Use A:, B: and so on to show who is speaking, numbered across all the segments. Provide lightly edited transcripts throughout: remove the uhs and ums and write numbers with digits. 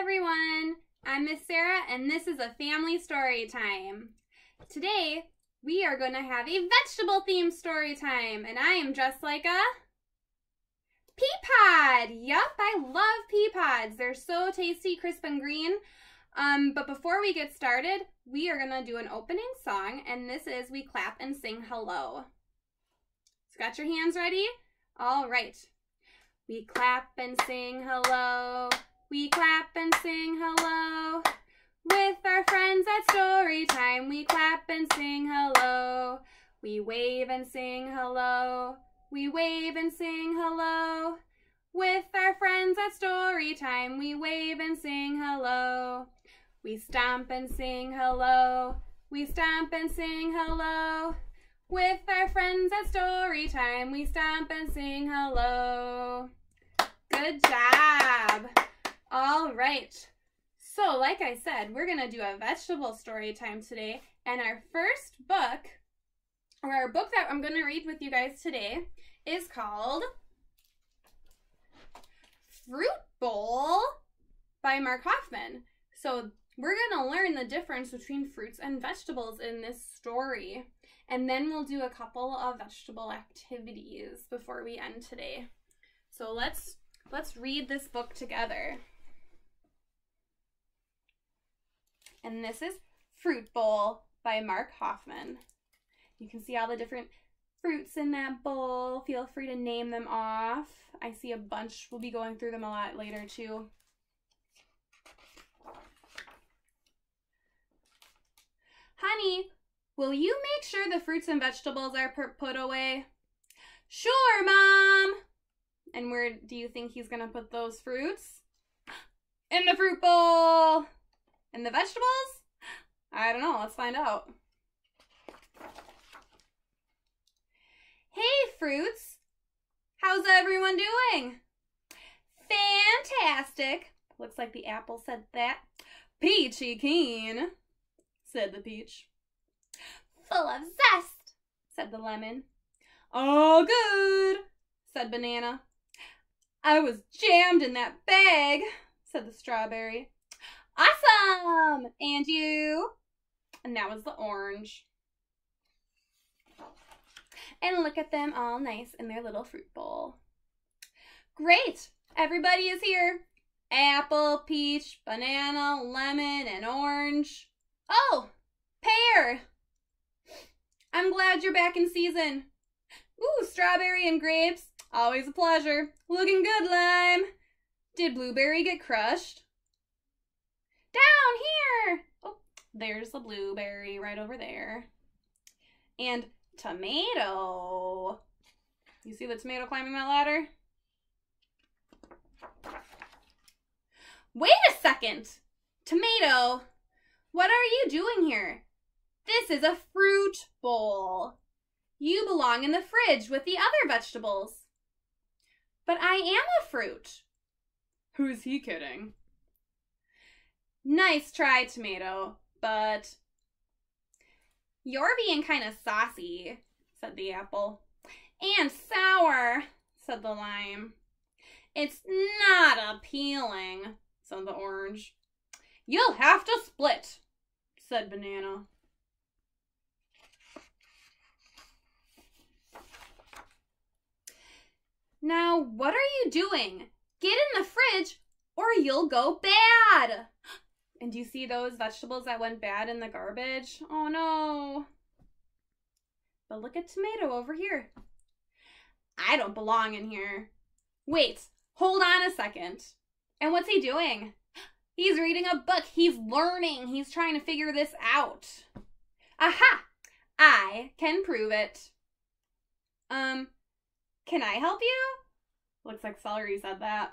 A: everyone, I'm Miss Sarah and this is a family story time. Today we are going to have a vegetable themed story time and I am dressed like a pea pod. Yup, I love pea pods. They're so tasty, crisp and green. But before we get started, we are going to do an opening song, and this is We Clap and Sing Hello. So got your hands ready? All right. We clap and sing hello. We clap and sing hello. With our friends at Storytime, we clap and sing hello. We wave and sing hello. We wave and sing hello. With our friends at Storytime, we wave and sing hello. We stomp and sing hello. We stomp and sing hello. With our friends at Storytime, we stomp and sing hello. Good job. All right. So, like I said, we're going to do a vegetable story time today. And our first book, or our book that I'm going to read with you guys today, is called Fruit Bowl by Mark Hoffman. So, we're going to learn the difference between fruits and vegetables in this story. And then we'll do a couple of vegetable activities before we end today. So let's read this book together. And this is Fruit Bowl by Mark Hoffman. You can see all the different fruits in that bowl. Feel free to name them off. I see a bunch. We'll be going through them a lot later too. Honey, will you make sure the fruits and vegetables are put away? Sure, Mom. And where do you think he's going to put those fruits? In the fruit bowl. And the vegetables? I don't know. Let's find out. Hey, fruits. How's everyone doing? Fantastic. Looks like the apple said that. Peachy keen, said the peach. Full of zest, said the lemon. All good, said banana. I was jammed in that bag, said the strawberry. Awesome! And you? And that was the orange. And look at them all nice in their little fruit bowl. Great! Everybody is here. Apple, peach, banana, lemon, and orange. Oh, pear! I'm glad you're back in season. Ooh, strawberry and grapes. Always a pleasure. Looking good, Lime. Did blueberry get crushed? Down here. Oh, there's the blueberry right over there. And tomato. You see the tomato climbing that ladder? Wait a second. Tomato, what are you doing here? This is a fruit bowl. You belong in the fridge with the other vegetables. But I am a fruit. Who's he kidding? Nice try, tomato, but you're being kind of saucy, said the apple. And sour, said the lime. It's not appealing, said the orange. You'll have to split, said banana. Now, what are you doing? Get in the fridge or you'll go bad. And do you see those vegetables that went bad in the garbage? Oh no. But look at tomato over here. I don't belong in here. Wait, hold on a second. And what's he doing? He's reading a book. He's learning. He's trying to figure this out. Aha! I can prove it. Can I help you? Looks like celery said that.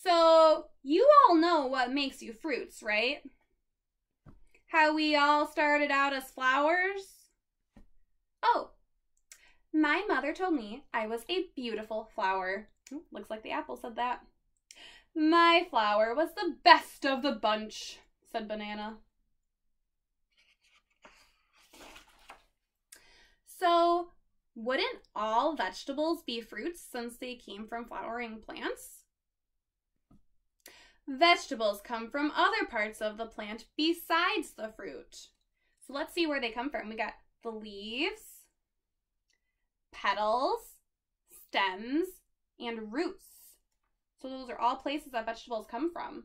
A: So, you all know what makes you fruits, right? How we all started out as flowers? Oh, my mother told me I was a beautiful flower. Looks like the apple said that. My flower was the best of the bunch, said banana. So, Wouldn't all vegetables be fruits since they came from flowering plants? Vegetables come from other parts of the plant besides the fruit. So let's see where they come from. We got the leaves, petals, stems, and roots. So those are all places that vegetables come from.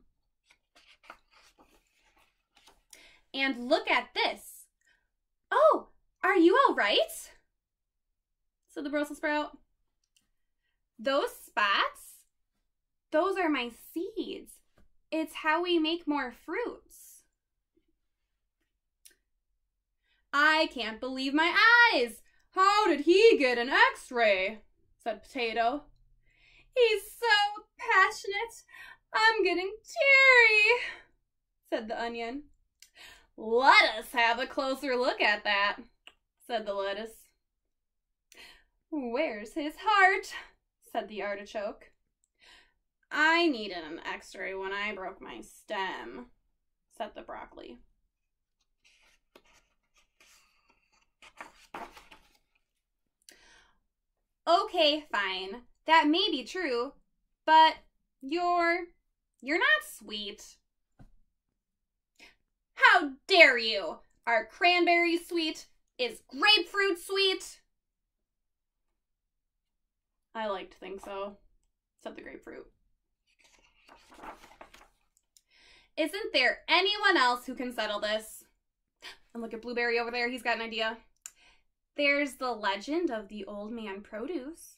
A: And look at this. Oh, are you all right? Said the Brussels sprout. Those spots, those are my seeds. It's how we make more fruits. I can't believe my eyes. How did he get an x-ray? Said Potato. He's so passionate. I'm getting teary, said the Onion. Let us have a closer look at that, said the Lettuce. Where's his heart? Said the Artichoke. I needed an x-ray when I broke my stem, said the Broccoli. Okay, fine. That may be true, but you're not sweet. How dare you? Are cranberries sweet? Is grapefruit sweet? I like to think so, said the Grapefruit. Isn't there anyone else who can settle this? And look at Blueberry over there. He's got an idea. There's the legend of the Old Man Produce.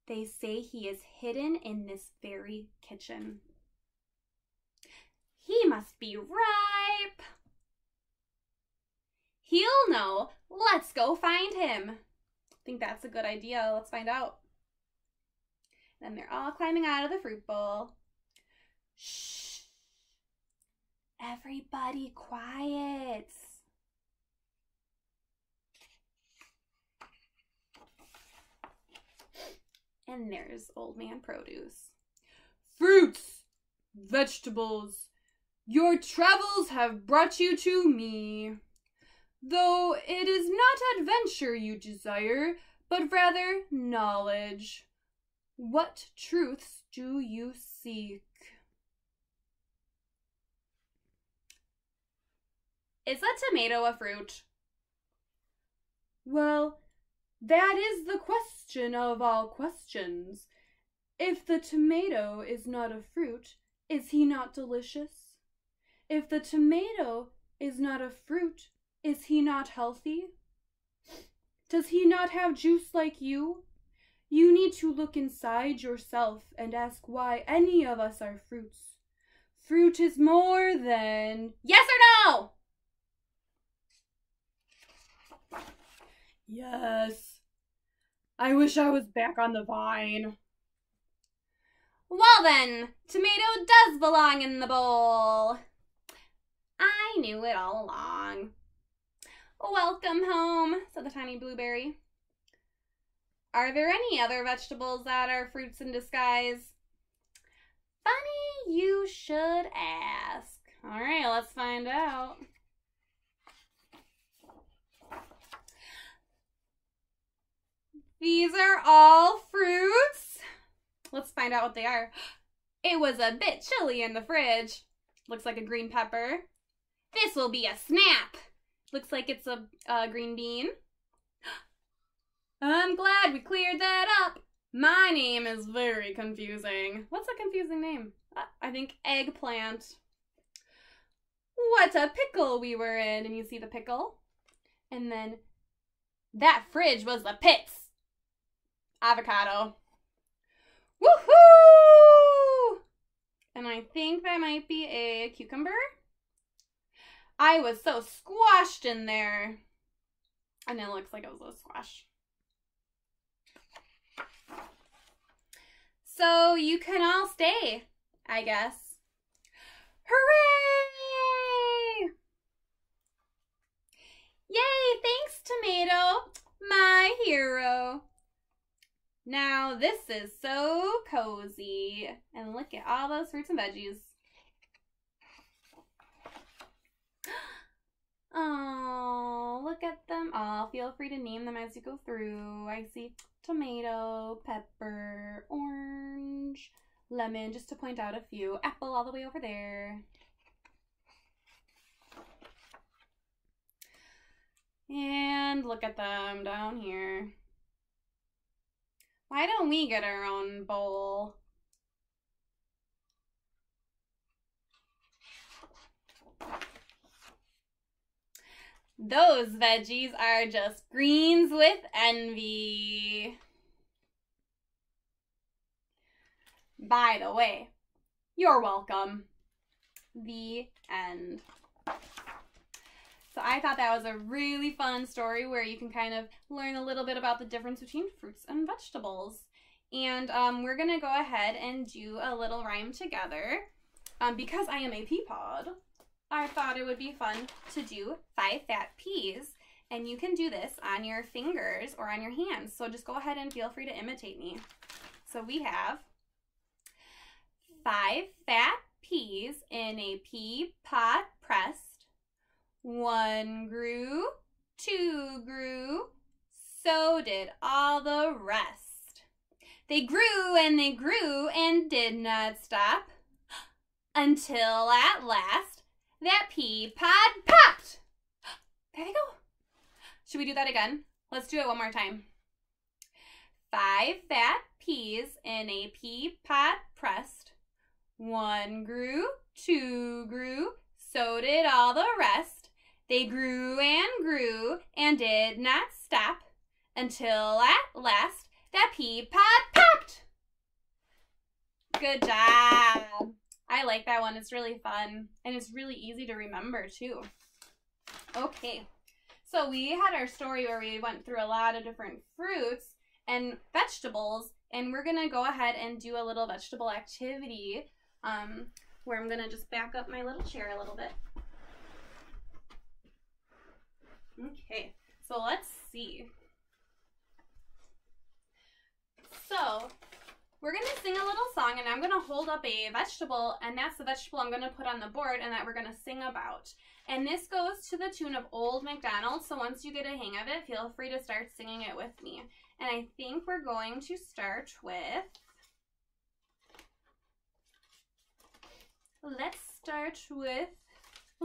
A: They say he is hidden in this very kitchen. He must be ripe. He'll know. Let's go find him. I think that's a good idea. Let's find out. Then they're all climbing out of the fruit bowl. Shh. Everybody quiet. And there's Old Man Produce. Fruits, vegetables, your travels have brought you to me. Though it is not adventure you desire, but rather knowledge. What truths do you seek? Is a tomato a fruit? Well, that is the question of all questions. If the tomato is not a fruit, is he not delicious? If the tomato is not a fruit, is he not healthy? Does he not have juice like you? You need to look inside yourself and ask why any of us are fruits. Fruit is more than... Yes or no? Yes. I wish I was back on the vine. Well then, tomato does belong in the bowl. I knew it all along. Welcome home, said the tiny Blueberry. Are there any other vegetables that are fruits in disguise? Funny you should ask. All right, let's find out. These are all fruits. Let's find out what they are. It was a bit chilly in the fridge. Looks like a green pepper. This will be a snap. Looks like it's a green bean. I'm glad we cleared that up. My name is very confusing. What's a confusing name? I think eggplant. What a pickle we were in. And you see the pickle. And then that fridge was the pits. Avocado. Woohoo! And I think that might be a cucumber. I was so squashed in there. And it looks like it was a squash. So you can all stay, I guess. Hooray! Yay, thanks, Tomato, my hero. Now this is so cozy. And look at all those fruits and veggies. Oh, look at them all. Feel free to name them as you go through. I see tomato, pepper, orange, lemon, just to point out a few. Apple all the way over there. And look at them down here. Why don't we get our own bowl? Those veggies are just greens with envy. By the way, you're welcome. The end. So I thought that was a really fun story where you can kind of learn a little bit about the difference between fruits and vegetables. And we're going to go ahead and do a little rhyme together. Because I am a pea pod, I thought it would be fun to do 5 fat peas. And you can do this on your fingers or on your hands. So just go ahead and feel free to imitate me. So we have 5 fat peas in a pea pod pressed. 1 grew, 2 grew, so did all the rest. They grew and did not stop until at last that pea pod popped. There they go. Should we do that again? Let's do it one more time. 5 fat peas in a pea pod pressed. 1 grew, 2 grew, so did all the rest. They grew and did not stop until at last that pea pod popped. Good job. I like that one. It's really fun and it's really easy to remember too. Okay, so we had our story where we went through a lot of different fruits and vegetables, and we're gonna go ahead and do a little vegetable activity where I'm gonna just back up my little chair a little bit. Okay, so let's see. So we're going to sing a little song, and I'm going to hold up a vegetable, and that's the vegetable I'm going to put on the board and that we're going to sing about. And this goes to the tune of Old MacDonald, so once you get a hang of it, feel free to start singing it with me. And I think we're going to start with, we'll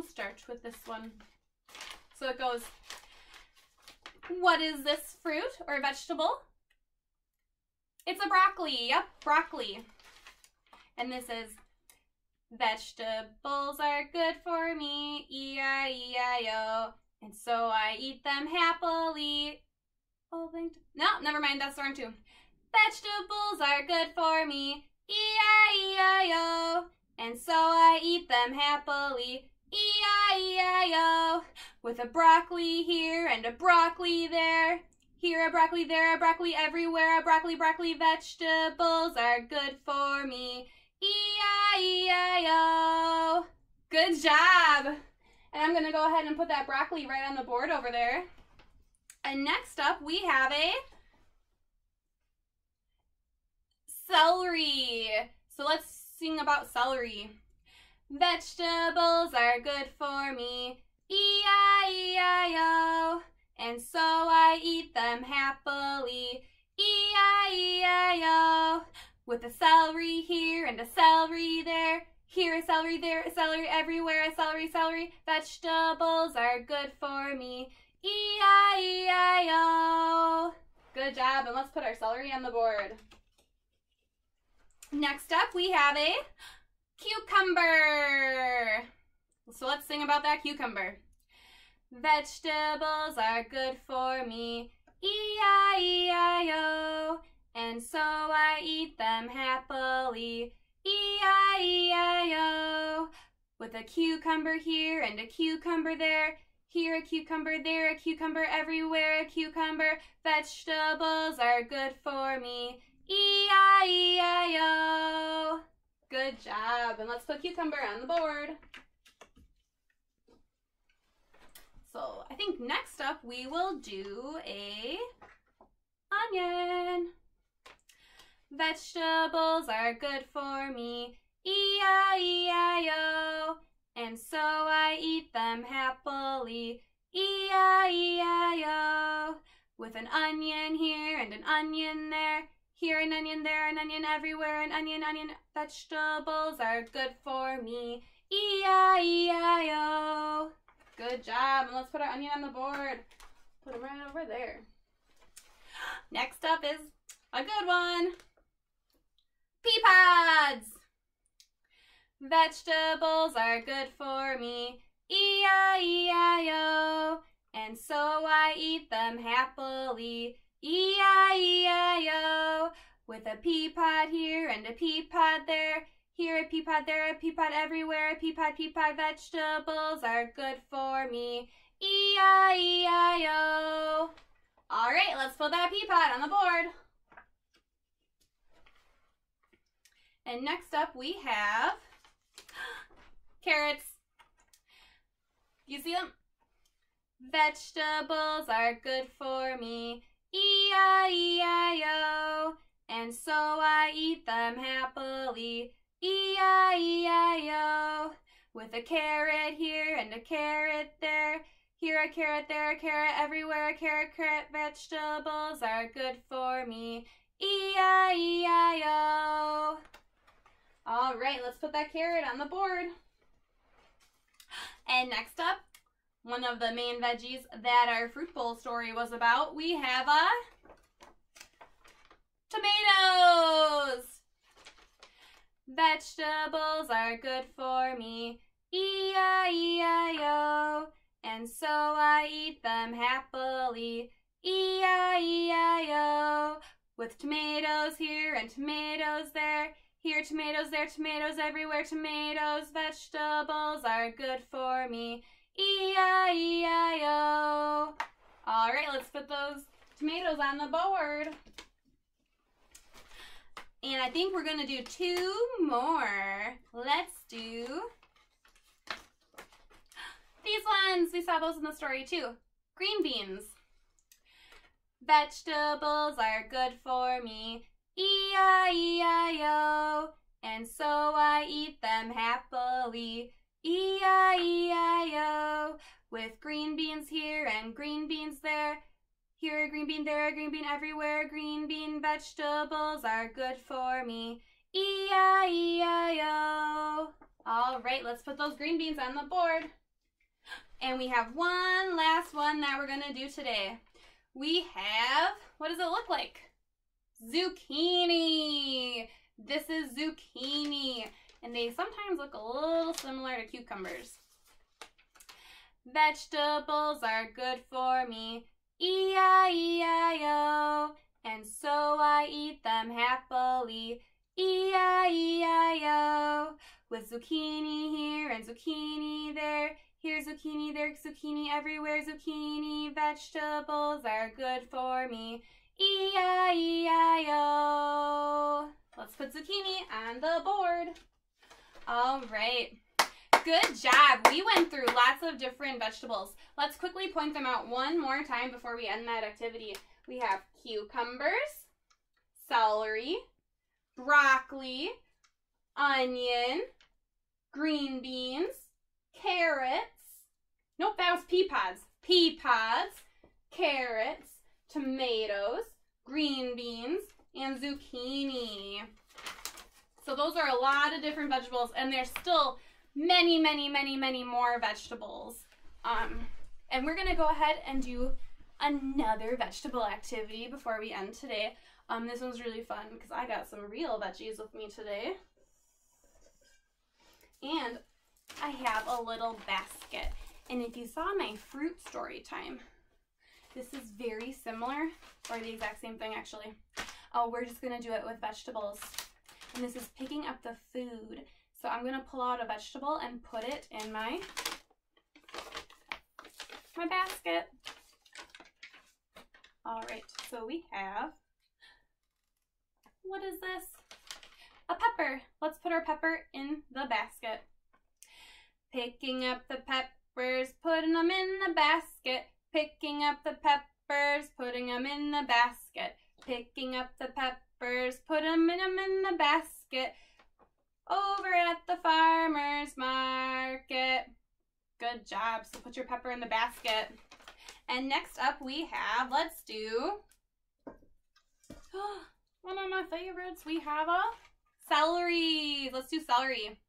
A: start with this one. So it goes, what is this fruit or vegetable? It's a broccoli. Yep, broccoli. And this is, vegetables are good for me, E-I-E-I-O, and so I eat them happily. Oh, no, never mind, that's the wrong tune. Vegetables are good for me, E-I-E-I-O, and so I eat them happily. E-I-E-I-O, with a broccoli here and a broccoli there. Here a broccoli, there a broccoli, everywhere a broccoli, broccoli. Vegetables are good for me. E-I-E-I-O. Good job. And I'm going to go ahead and put that broccoli right on the board over there. And next up we have a celery. So let's sing about celery. Vegetables are good for me, E-I-E-I-O, and so I eat them happily, E-I-E-I-O, with a celery here and a celery there, here a celery, there a celery, everywhere a celery, celery. Vegetables are good for me, E-I-E-I-O. Good job, and let's put our celery on the board. Next up we have a cucumber. So let's sing about that cucumber. Vegetables are good for me, E-I-E-I-O, and so I eat them happily, E-I-E-I-O, with a cucumber here and a cucumber there, here a cucumber, there a cucumber, everywhere a cucumber. Vegetables are good for me, E-I-E-I-O. Good job. And let's put cucumber on the board. So I think next up we will do a onion. Vegetables are good for me, E-I-E-I-O, and so I eat them happily. E-I-E-I-O. With an onion here and an onion there, here an onion, there an onion, everywhere an onion, onion. Vegetables are good for me. E-I-E-I-O. Good job. And let's put our onion on the board. Put him right over there. Next up is a good one. Pea pods. Vegetables are good for me. E-I-E-I-O. And so I eat them happily. E-I-E-I-O. With a pea pod here and a pea pod there. Here a pea pod, there a pea pod, everywhere a pea pod, vegetables are good for me. E-I-E-I-O. All right, let's put that pea pod on the board. And next up we have carrots. You see them? Vegetables are good for me. E-I-E-I-O. And so I eat them happily. E-I-E-I-O. With a carrot here and a carrot there. Here a carrot, there a carrot, everywhere a carrot, vegetables are good for me. E-I-E-I-O. All right, let's put that carrot on the board. And next up, one of the main veggies that our fruit bowl story was about, we have tomatoes. Vegetables are good for me. E-I-E-I-O. And so I eat them happily. E-I-E-I-O. With tomatoes here and tomatoes there. Here tomatoes, there tomatoes, everywhere tomatoes. Vegetables are good for me. E-I-E-I-O. All right, let's put those tomatoes on the board. And I think we're going to do two more. Let's do these ones. We saw those in the story too. Green beans. Vegetables are good for me. E-I-E-I-O. And so I eat them happily. E-I-E-I-O. With green beans here and green beans there. Here a green bean, there a green bean, everywhere green bean. Vegetables are good for me. E-I-E-I-O. All right, let's put those green beans on the board. And we have one last one that we're going to do today. We have, what does it look like? Zucchini. This is zucchini. And they sometimes look a little similar to cucumbers. Vegetables are good for me. E-I-E-I-O. And so I eat them happily. E-I-E-I-O. With zucchini here and zucchini there. Here zucchini, there zucchini, everywhere zucchini. Vegetables are good for me. E-I-E-I-O. Let's put zucchini on the board. All right. Good job. We went through lots of different vegetables. Let's quickly point them out one more time before we end that activity. We have cucumbers, celery, broccoli, onion, green beans, carrots. Nope, that was pea pods. Pea pods, carrots, tomatoes, green beans, and zucchini. So those are a lot of different vegetables, and there's still many, many, many, many more vegetables. And we're going to go ahead and do another vegetable activity before we end today. This one's really fun because I got some real veggies with me today. And I have a little basket. And if you saw my fruit story time, this is very similar, or the exact same thing actually. We're just going to do it with vegetables. And this is picking up the food. So I'm going to pull out a vegetable and put it in my basket. All right, so we have, what is this? A pepper. Let's put our pepper in the basket. Picking up the peppers, putting them in the basket. Picking up the peppers, putting them in the basket. Picking up the peppers, putting them in the basket. Over at the farmer's market. Good job. So put your pepper in the basket. And next up we have, let's do one of my favorites. We have a celery. Let's do celery.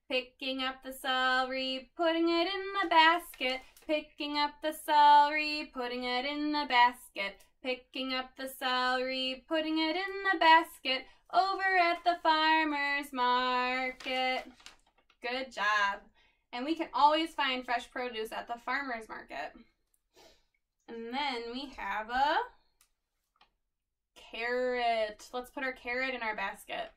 A: Picking up the celery, putting it in the basket. Picking up the celery, putting it in the basket. Picking up the celery, putting it in the basket. Over at the farmer's market. Good job. And we can always find fresh produce at the farmer's market. And then we have a carrot. Let's put our carrot in our basket.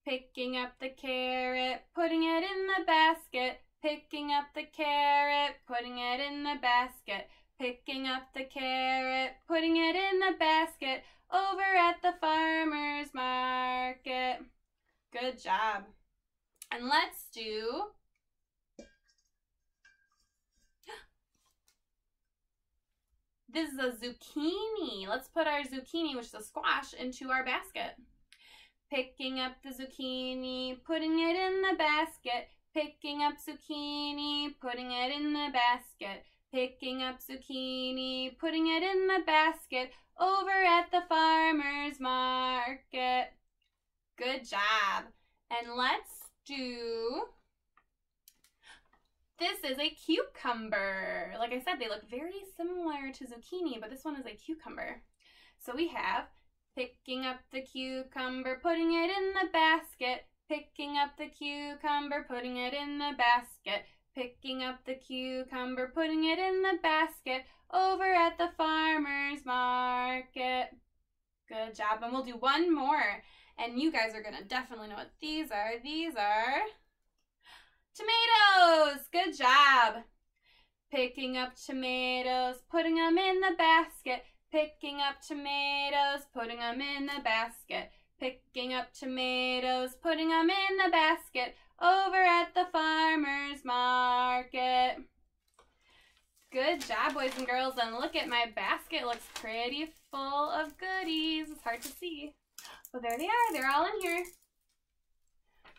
A: Picking up the carrot, putting it in the basket. Picking up the carrot, putting it in the basket. Picking up the carrot, putting it in the basket. Over at the farmer's market. Good job. And let's do this is a zucchini. Let's put our zucchini, which is a squash, into our basket. Picking up the zucchini, putting it in the basket. Picking up zucchini, putting it in the basket. Picking up zucchini, putting it in the basket. Over at the farmer's market. Good job. And let's do, this is a cucumber. Like I said, they look very similar to zucchini, but this one is a cucumber. So we have picking up the cucumber, putting it in the basket. Picking up the cucumber, putting it in the basket. Picking up the cucumber, putting it in the basket. Over at the farmer's market. Good job. And we'll do one more. And you guys are going to definitely know what these are. These are tomatoes. Good job. Picking up tomatoes, putting them in the basket. Picking up tomatoes, putting them in the basket. Picking up tomatoes, putting them in the basket. Over at the farmer's market. Good job, boys and girls. And look at my basket. It looks pretty full of goodies. It's hard to see. But there they are. They're all in here.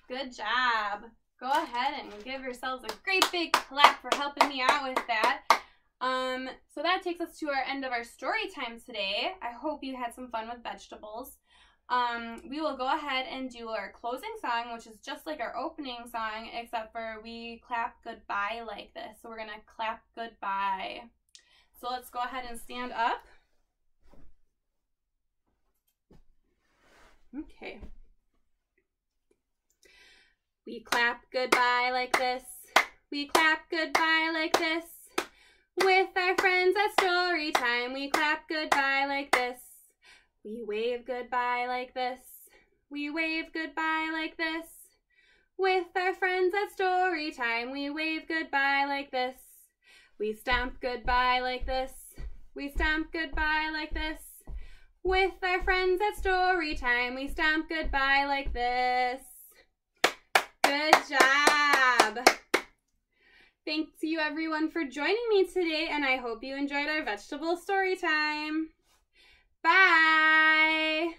A: Good job. Go ahead and give yourselves a great big clap for helping me out with that. So that takes us to our end of our story time today. I hope you had some fun with vegetables. We will go ahead and do our closing song, which is just like our opening song, except for we clap goodbye like this. So we're going to clap goodbye. So let's go ahead and stand up. Okay. We clap goodbye like this. We clap goodbye like this. With our friends at story time, we clap goodbye like this. We wave goodbye like this. We wave goodbye like this. With our friends at story time, we wave goodbye like this. We stamp goodbye like this. We stamp goodbye like this. With our friends at story time, we stamp goodbye like this. Good job. Thanks to you everyone for joining me today, and I hope you enjoyed our vegetable story time. Bye!